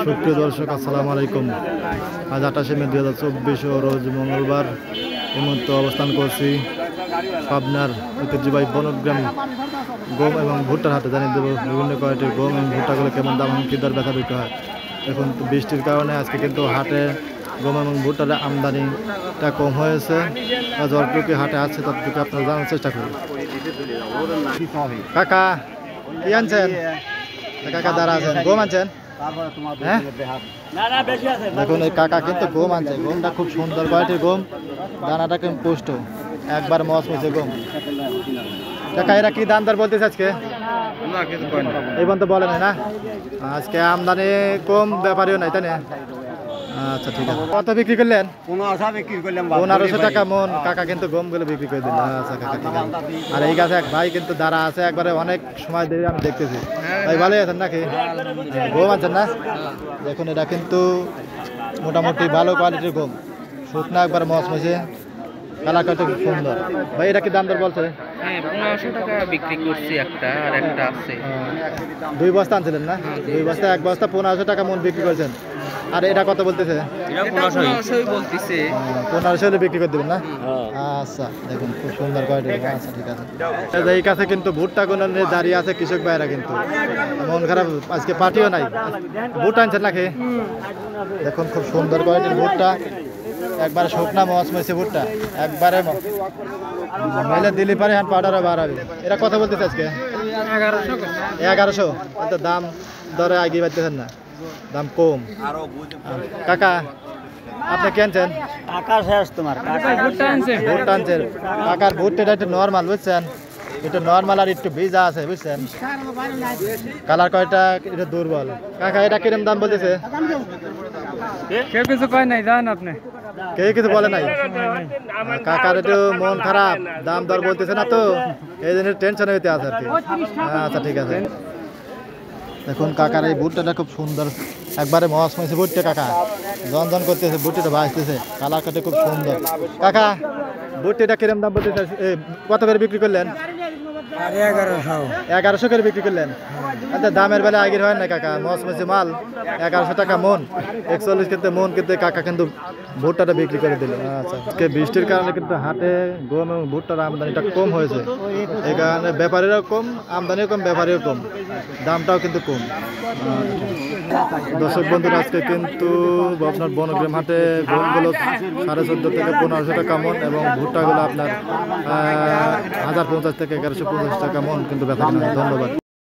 সুপ্রিয় দর্শক, আসসালামু আলাইকুম। আজ 28শে মে 2024 রোজ মঙ্গলবার। এই মুহূর্তে অবস্থান করছি পাবনার ঐতিহ্যবাহী বনগ্রাম গম এবং ভুট্টার হাটে। জানিয়ে দেবো বিভিন্ন কোয়ালিটির গম এবং ভুট্টাগুলো কেমন দাম এবং কী দর ব্যথা বিক্রি হয়। এখন বৃষ্টির কারণে আজকে কিন্তু হাটে গম এবং ভুট্টার আমদানিটা কম হয়েছে। যতটুকু হাটে আছে ততটুকু আপনারা জানার চেষ্টা করুন। কাকা কি আনছেন? কাকা দাঁড়া আছেন, গম আনছেন? হ্যাঁ, দেখুন এই কাকা কিন্তু গম আনছে। গমটা খুব সুন্দর কোয়ালিটির গম, দানাটা কিন্তু পুষ্ট, একবার মচমচে গম। কাকা এরা কি দাম দর বলতেছে আজকে? এই পর্যন্ত বলেন না, আজকে আমদানি কম, ব্যাপারেও নাই, তাই না? আচ্ছা ঠিক আছে। কত বিক্রি করলেন? 1500 টাকা মন। কাকা কিন্তু গমগুলো বিক্রি করে দিল। আচ্ছা কাকা ঠিক আছে। আর এই গাছে এক ভাই কিন্তু দাঁড়া আছে, একবারে অনেক সময় ধরে আমি দেখতেছি। ভাই ভালোই আছেন নাকি? গম আছেন না? দেখুন এটা কিন্তু মোটামুটি ভালো কোয়ালিটির গম, শুকনা একবার মচমচে, কালার কত সুন্দর। ভাই এটা কি দাম দর বলছে? হ্যাঁ, 1500 টাকা বিক্রি করছি একটা, আর একটা আছে। 2 বস্তা আনছিলেন না? 2 বস্তা, 1 বস্তা 1500 টাকা মন বিক্রি করেছেন। আর এটা কত বলতেছে? 1500 বলতেছে। 1500 হলে বিক্রি করে দেবেন না? আচ্ছা দেখুন খুব সুন্দর কোয়ালিটি। আচ্ছা ঠিক আছে। এই কাছে কিন্তু ভুট্টা গুলো নিয়ে দাঁড়িয়ে আছে কৃষক ভাইরা, কিন্তু মন খারাপ, আজকে পার্টিও নাই। ভুট্টা আনছেন নাকি? দেখুন খুব সুন্দর কোয়ালিটির ভুট্টা, একবারে শুকনা মচমচে ভুট্টা, একবারে মেলে দিলি পারে হ্যাঁ পাউডারও বার হবে। এরা কথা বলতেছে আজকে 1100। তো দাম দরে আগে পাইতেছেন না, দাম কম। কাকা আপনি কি আনছেন? ভুট্টা আনছেন। কাকার ভুট্টাটা একটু নর্মাল, বুঝছেন, একটু নর্মাল আর একটু ভিজা আছে, বুঝছেন, কালার কয়টা একটু দুর্বল। কাকা এটা কিরম দাম বলতেছে? কেউ কিছু কয় নাই, জান আপনি? কেউ কিছু বলে নাই। কাকার একটু মন খারাপ, দাম দর বলতেছে না, তো এই জন্য টেনশন হইতে আছে আর কি। আচ্ছা ঠিক আছে। দেখুন কাকার এই ভুট্টাটা খুব সুন্দর, একবারে মচমচে ভুট্টা। কাকা জন করতেছে, ভুট্টাটা ভাজতেছে, কালার কাটে খুব সুন্দর। কাকা ভুট্টাটা কিরম দাম বলতেছে? কত করে বিক্রি করলেন? 1100 করে বিক্রি করলেন। আচ্ছা দামের বেলা আগের হয় না কাকা, মচমচে মাল, 1100 টাকা মন, 41 কিন্তু মন, কিন্তু কাকা কিন্তু ভুট্টাটা বিক্রি করে দিল। আচ্ছা আজকে বৃষ্টির কারণে কিন্তু হাটে গম এবং ভুট্টার আমদানিটা কম হয়েছে। এই কারণে ব্যাপারীরাও কম, আমদানিও কম, ব্যাপারীও কম, দামটাও কিন্তু কম। দর্শক বন্ধুরা, আজকে কিন্তু আপনার বনগ্রাম হাটে গমগুলো 1450 থেকে 1500 টাকা মন, এবং ভুট্টাগুলো আপনার 1050 থেকে 1150 টাকা মন কিন্তু বেচা কেনা। ধন্যবাদ।